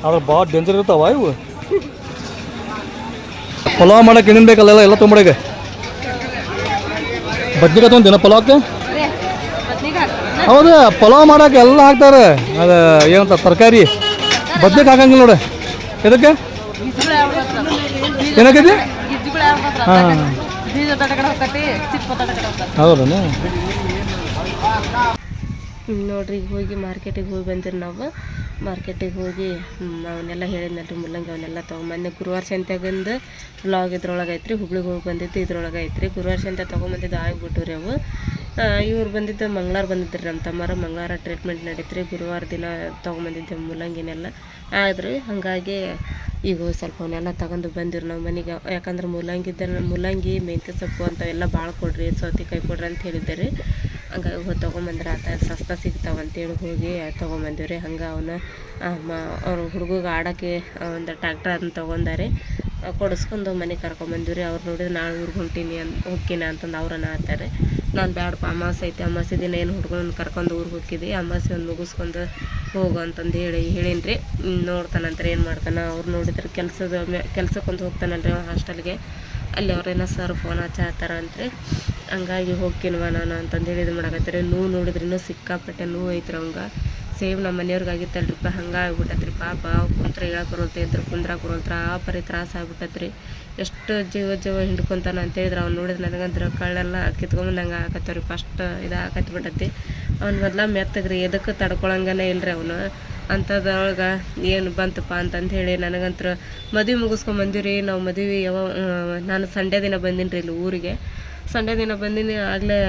ಆದ್ರೆ ಭಾಳ ಡೇಂಜರ್ ಇರ್ತಾವ ಇವು. ಪಲಾವ್ ಮಾಡಕ್ಕೆ ಏನೇನು ಬೇಕಲ್ಲ ಎಲ್ಲ ತೊಗೊಂಬಿಡಗೆ. ಬದ್ನಿಕಾಯಿ ತೊಗೊಂಡಿನ ಪಲಾವ್ಗೆ? ಹೌದು, ಪಲಾವ್ ಮಾಡಕ್ಕೆ ಎಲ್ಲ ಹಾಕ್ತಾರೆ. ಅದು ಏನಂತ ತರಕಾರಿ ಬದ್ನಿಕಾಯಿ ಹಾಕಂಗಿಲ್ಲ ನೋಡಿ. ಎದಕ್ಕೆ ಏನಾಗೈತಿ? ಹಾಂ ಹೌದಾ? ನೋಡ್ರಿ ಹೋಗಿ ಮಾರ್ಕೆಟಿಗೆ ಹೋಗಿ ಬಂದಿರಿ ನಾವು. ಮಾರ್ಕೆಟಿಗೆ ಹೋಗಿ ಅವನ್ನೆಲ್ಲ ಹೇಳಿದ್ನಲ್ರಿ ಮುಲ್ಲಂಗಿ ಅವನ್ನೆಲ್ಲ ತೊಗೊಂಬಂದೆ. ಗುರುವಾರ ಸಂತ್ಯಾಗಿಂದು ವ್ಲಾಗ್ ಇದ್ರೊಳಗೆ ಐತ್ರಿ. ಹುಬ್ಳಿಗೆ ಹೋಗಿ ಬಂದಿದ್ದು ಇದ್ರೊಳಗೆ ಐತ್ರಿ. ಗುರುವಾರ ಸಂತೆ ತೊಗೊಂಬಂದಿದ್ದು ಆಗಿಬಿಟ್ಟು ರೀ ಅವು. ಇವ್ರು ಬಂದಿದ್ದು ಮಂಗಳವಾರ ಬಂದಿದ್ರಿ ನಮ್ಮ ತಮ್ಮರು. ಮಂಗಳವಾರ ಟ್ರೀಟ್ಮೆಂಟ್ ನಡೀತ್ರಿ. ಗುರುವಾರ ದಿನ ತೊಗೊಂಬಂದಿದ್ದೆ ಮುಲ್ಲಂಗಿನೆಲ್ಲ ಆದ್ರಿ. ಹಾಗಾಗಿ ಈಗ ಸ್ವಲ್ಪ ಅವನ್ನೆಲ್ಲ ತಗೊಂಡು ಬಂದಿರಿ ನಾವು ಮನೆಗೆ. ಯಾಕಂದ್ರೆ ಮುಲ್ಲಂಗಿ ಮೆಂತ್ಯ ಸೊಪ್ಪು ಅಂಥವೆಲ್ಲ ಭಾಳ ಕೊಡ್ರಿ, ಸೌತೆಕಾಯಿ ಕೊಡ್ರಿ ಅಂತ ಹೇಳಿದ್ದೆ. ಹಂಗಾಗಿ ಹೋಗಿ ತೊಗೊಂಬಂದ್ರೆ ಆತ ಸಸ್ತಾ ಸಿಗ್ತಾವಂತೇಳಿ ಹೋಗಿ ತೊಗೊಂಬಂದಿವ್ರಿ. ಹಂಗೆ ಅವ್ರ ಹುಡುಗಗೆ ಆಡೋಕ್ಕೆ ಒಂದು ಟ್ರ್ಯಾಕ್ಟರ್ ಅದನ್ನ ತೊಗೊಂಡಾರೆ. ಕೊಡಿಸ್ಕೊಂಡು ಮನೆಗೆ ಕರ್ಕೊಂಬಂದಿವ್ರಿ. ಅವ್ರು ನೋಡಿದ್ರೆ ನಾಳೆ ಊರಿಗೆ ಹೋಗ್ತೀನಿ ಅಂತಂದು ಅವ್ರನ್ನ ಆತಾರೆ. ನಾನು ಬ್ಯಾಡಪ್ಪ ಅಮಾವಾಸ್ಯೆ ಐತೆ, ಅಮಾವಾಸ್ಯೆ ದಿನ ಏನು ಹುಡುಗನ ಕರ್ಕೊಂಡು ಊರಿಗೆ ಹೋಗಿದ್ವಿ, ಅಮಾವಾಸ್ಯೆ ಒಂದು ಮುಗಿಸ್ಕೊಂಡು ಹೋಗು ಅಂತಂದು ಹೇಳೀನಿ ರೀ. ನೋಡ್ತಾನಂತಾರೆ ಏನು ಮಾಡ್ತಾನೆ. ಅವ್ರು ನೋಡಿದ್ರೆ ಕೆಲ್ಸಕ್ಕೊಂದು ಹೋಗ್ತಾನಲ್ರಿ ಹಾಸ್ಟೆಲ್ಗೆ. ಅಲ್ಲಿ ಅವ್ರೇನೋ ಸರ್ ಫೋನ್ ಹಚ್ಚಾತಾರ ಅಂತ್ರಿ. ಹಂಗಾಗಿ ಹೋಗ್ತೀನವ ನಾನು ಅಂತಂದು ಹೇಳಿದ್ದು ಮಾಡಕತ್ತಾರೆ. ನೋಡಿದ್ರೂ ಸಿಕ್ಕಾಪಟ್ಟೆ ನೋವು ಐತ್ರಿ ಅವಂಗೆ. ಸೇಮ್ ನಮ್ಮ ಮನೆಯವ್ರಿಗೆ ಆಗಿತ್ತಲ್ರಿಪ್ಪ ಹಂಗೆ ಆಗ್ಬಿಟ್ಟತ್ರಿ ಪಾಪ ಕುಂತ್ರ ಹೇಳಕ್ಕೆ ಬರೋಲ್ತಿದ್ರು ಕುಂದ್ರಾಕ್ ಬರೋಲ್ತ್ರ ಆ ಪರಿ ತ್ರಾಸ ಆಗ್ಬಿಟ್ಟತ್ರಿ ಎಷ್ಟು ಜೀವ ಹಿಂಡ್ಕೊಂತಾನ ಅಂತ ಹೇಳಿದ್ರೆ ಅವ್ನು ನೋಡಿದ್ರೆ ನನಗಂದ್ರೆ ಕಳ್ಳೆಲ್ಲ ಕಿತ್ಕೊಂಬಂದಂಗೆ ಆಕತ್ತವ್ರಿ ಫಸ್ಟ್ ಇದು ಆಕತ್ಬಿಟ್ಟತಿ ಅವ್ನು ಮೊದಲ ಮೆತ್ತಗ್ರಿ ಎದಕ್ಕೆ ತಡ್ಕೊಳಂಗನೇ ಇಲ್ರಿ ಅವನು ಅಂಥದ್ರೊಳಗೆ ಏನು ಬಂತಪ್ಪ ಅಂತಂದು ಹೇಳಿ ನನಗಂತ್ರ ಮದುವೆ ಮುಗಿಸ್ಕೊಂಬಂದಿವ್ರಿ ನಾವು ಮದುವೆ ನಾನು ಸಂಡೇ ದಿನ ಬಂದೀನಿ ರೀ ಇಲ್ಲಿ ಊರಿಗೆ ಸಂಡೇ ದಿನ ಬಂದೀನಿ ಆಗಲೇ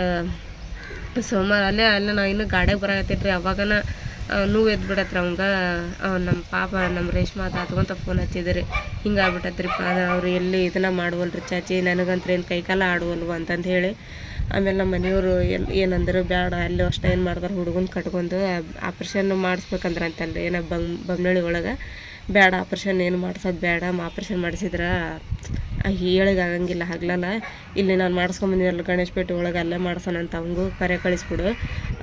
ಸೋಮವಾರ ಅಲ್ಲೇ ನಾವು ಇನ್ನೂ ಗಾಡಿಯಾಗ ಬರಾಕತ್ತೀನಿ ರೀ ಅವಾಗನ ನೋವು ಎದ್ಬಿಡತ್ರಿ ಅವಂಗೆ ನಮ್ಮ ಪಾಪ ನಮ್ಮ ರೇಷ್ಮಾ ತಾತ್ಕೊಂತ ಫೋನ್ ಹಚ್ಚಿದ್ರಿ ಹಿಂಗೆ ಆಗ್ಬಿಟ್ಟತ್ರಿಪ್ಪ ಅವ್ರು ಎಲ್ಲಿ ಇದನ್ನ ಮಾಡುವಲ್ರಿ ಚಾಚಿ ನನಗಂತ್ರ ಏನು ಕೈಕಾಲ ಆಡುವಲ್ವ ಅಂತಂದು ಹೇಳಿ ಆಮೇಲೆ ನಮ್ಮ ಮನೆಯವರು ಏನಂದ್ರೆ ಬೇಡ ಅಲ್ಲಿ ಅಷ್ಟು ಏನು ಮಾಡ್ತಾರೆ ಹುಡುಗನ ಕಟ್ಕೊಂಡು ಆಪ್ರೇಷನ್ ಮಾಡಿಸ್ಬೇಕಂದ್ರೆ ಅಂತಲ್ರಿ ಏನೋ ಬೊಮ್ಮನಳ್ಳಿ ಒಳಗೆ ಬೇಡ ಆಪ್ರೇಷನ್ ಏನು ಮಾಡ್ಸೋದು ಬೇಡ ಆಪ್ರೇಷನ್ ಮಾಡಿಸಿದ್ರೆ ಹೇಳಿಗೆ ಆಗಂಗಿಲ್ಲ ಹಗ್ಲಲ್ಲ ಇಲ್ಲಿ ನಾನು ಮಾಡಿಸ್ಕೊಂಬಂದಿರಲ್ಲ ಗಣೇಶಪೇಟೆ ಒಳಗೆ ಅಲ್ಲೇ ಮಾಡ್ಸೋಣಂತ ಅವಂಗೂ ಕರೆ ಕಳಿಸ್ಬಿಡು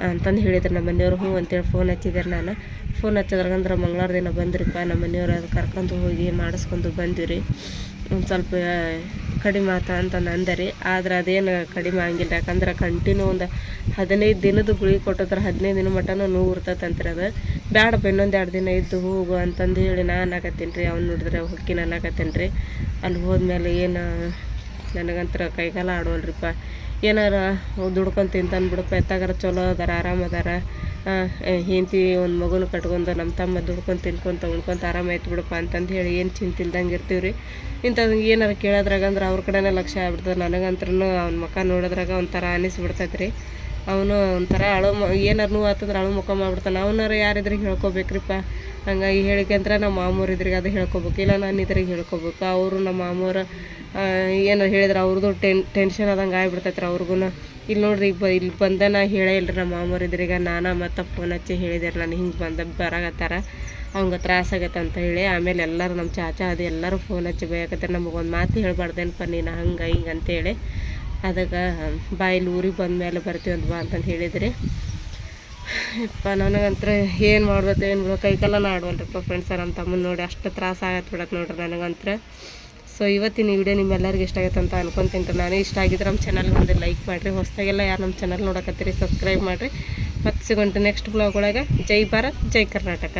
ಅಂತಂದು ಹೇಳಿದ್ರು ನಮ್ಮ ಮನೆಯವ್ರು ಹ್ಞೂ ಅಂತೇಳಿ ಫೋನ್ ಹಚ್ಚಿದ್ದಾರೆ ನಾನು ಫೋನ್ ಹಚ್ಚಿದ್ರಂದ್ರೆ ಮಂಗಳವಾರ ದಿನ ಬಂದ್ರಿಪ್ಪ ನಮ್ಮ ಮನೆಯವ್ರು ಅದು ಕರ್ಕೊಂಡು ಹೋಗಿ ಮಾಡಿಸ್ಕೊಂಡು ಬಂದಿರಿ ಒಂದು ಸ್ವಲ್ಪ ಕಡಿಮೆ ಆತ ಅಂತಂದು ಅಂದರಿ ಆದ್ರೆ ಅದೇನು ಕಡಿಮೆ ಆಗಿಲ್ಲ ಯಾಕಂದ್ರೆ ಕಂಟಿನ್ಯೂ ಒಂದು 15 ದಿನದ ಗುಳಿಗೆ ಕೊಟ್ಟಿದ್ರೆ 15 ದಿನ ಮಟನೂ ನೋವು ಇರ್ತೈತಂತ್ರಿ ಅದು ಬೇಡಪ್ಪ ಇನ್ನೊಂದು 2 ದಿನ ಇದ್ದು ಹೋಗು ಅಂತಂದು ಹೇಳಿ ನಾನು ಆಗತ್ತೀನಿ ರೀ ಅವ್ನು ನೋಡಿದ್ರೆ ಹೊಕ್ಕಿ ನಾನು ಆಗತ್ತೀನಿ ರೀ ಅಲ್ಲಿ ಹೋದ್ಮೇಲೆ ಏನು ನನಗಂತರ ಕೈಕಾಲ ಆಡೋಲ್ರಿಪ್ಪ ಏನಾರ ದುಡ್ಕೊಂಡು ತಿಂತಾನೆ ಬಿಡಪ್ಪ ಎತ್ತಾಗಾರ ಚಲೋ ಅದಾರ ಆರಾಮ ಅದಾರ ಹೆಂಡತಿ ಒಂದು ಮಗುನ ಕಟ್ಕೊಂಡು ನಮ್ಮ ತಮ್ಮ ದುಡ್ಕೊಂಡು ತಿನ್ಕೊಂತ ಉಣ್ಕೊಂತ ಆರಾಮಾಯ್ತು ಬಿಡಪ್ಪ ಅಂತಂದು ಹೇಳಿ ಏನು ಚಿಂತಿಲ್ದಂಗೆ ಇರ್ತೀವಿ ರೀ ಇಂಥದ್ದು ಏನಾರು ಕೇಳೋದ್ರಾಗಂದ್ರೆ ಅವ್ರ ಕಡೆನೇ ಲಕ್ಷ್ಯ ಆಗ್ಬಿಡ್ತದೆ ನನಗಂತ್ರೂ ಅವ್ನ ಮುಖ ನೋಡೋದ್ರಾಗ ಒಂಥರ ಅನಿಸ್ಬಿಡ್ತೈತೆ ರೀ ಅವನು ಒಂಥರ ಏನಾರು ನೋವು ಆತಂದ್ರೆ ಅಳು ಮುಖ ಮಾಡ್ಬಿಡ್ತಾನೆ ಅವನಾರು ಯಾರಿದ್ರಿಗೆ ಹೇಳ್ಕೊಬೇಕ್ರಿಪ್ಪ ಹಂಗಾಗಿ ಹೇಳಿಕೆಂದ್ರೆ ನಮ್ಮ ಮಾಮೂರು ಇದ್ರಿಗೆ ಅದು ಹೇಳ್ಕೊಬೇಕು ಇಲ್ಲ ನಾನು ಇದ್ರಿಗೆ ಹೇಳ್ಕೊಬೇಕು ಅವರು ನಮ್ಮ ಮಾಮೂರು ಏನಾರು ಹೇಳಿದ್ರೆ ಅವ್ರದ್ದು ಟೆನ್ಷನ್ ಆದಂಗೆ ಆಗ್ಬಿಡ್ತೈತೆ ರೀ ಅವ್ರಿಗೂ ಇಲ್ಲಿ ನೋಡ್ರಿ ಇಲ್ಲಿ ಬಂದನ ಹೇಳೇ ಇಲ್ರಿ ನಮ್ಮ ಮಾಮೂರು ಇದ್ರಿಗೆ ನಾನು ಮತ್ತು ಫೋನ್ ಹಚ್ಚಿ ಹೇಳಿದೆ ನಾನು ಹಿಂಗೆ ಬರಾಕತ್ತಾರ ಅವಂಗೆ ತ್ರಾಸಾಗತ್ತೆ ಅಂತ ಹೇಳಿ ಆಮೇಲೆ ಎಲ್ಲರೂ ನಮ್ಮ ಚಾಚಾ ಅದು ಎಲ್ಲರೂ ಫೋನ್ ಹಚ್ಚಿ ಬೈಯಾಕತ್ತಾರೆ ನಮಗೊಂದು ಮಾತು ಹೇಳ್ಬಾರ್ದೇನಪ್ಪ ನೀನು ಹಂಗೆ ಹಿಂಗೆ ಅಂತೇಳಿ ಅದಕ್ಕೆ ಇಲ್ಲಿ ಊರಿಗೆ ಬಂದಮೇಲೆ ಬರ್ತೀವಿ ಅಂತ ಬಾ ಅಂತಂದು ಹೇಳಿದ್ರಿ ಯಪ್ಪ ನನಗಂತ್ರ ಏನು ಮಾಡ್ಬೇಕು ಏನು ಬಿಡೋ ಕೈಕಾಲನ ಆಡುವಲ್ರಿಪ್ಪ ಫ್ರೆಂಡ್ಸ ನಮ್ಮ ತಮ್ಮನ ನೋಡಿ ಅಷ್ಟು ತ್ರಾಸ ಆಗತ್ತೆ ಬಿಡತ್ತೆ ನೋಡ್ರಿ ನನಗಂತ್ರ ಸೊ ಇವತ್ತಿನ ವಿಡಿಯೋ ನಿಮ್ಮೆಲ್ಲರಿಗೂ ಇಷ್ಟ ಆಗೈತೆ ಅಂತ ಅನ್ಕೊತೀನಿ ರೀ ನಾನು ಇಷ್ಟ ಆಗಿದ್ರೆ ನಮ್ಮ ಚಾನಲ್ಗೆ ಒಂದು ಲೈಕ್ ಮಾಡಿರಿ ಹೊಸದಾಗೆಲ್ಲ ಯಾರು ನಮ್ಮ ಚಾನಲ್ ನೋಡಕತ್ತೀರಿ ಸಬ್ಸ್ಕ್ರೈಬ್ ಮಾಡಿರಿ ಮತ್ತು ಸಿಗೋಂಟು ನೆಕ್ಸ್ಟ್ ಬ್ಲಾಗ್ ಒಳಗೆ ಜೈ ಭಾರತ್ ಜೈ ಕರ್ನಾಟಕ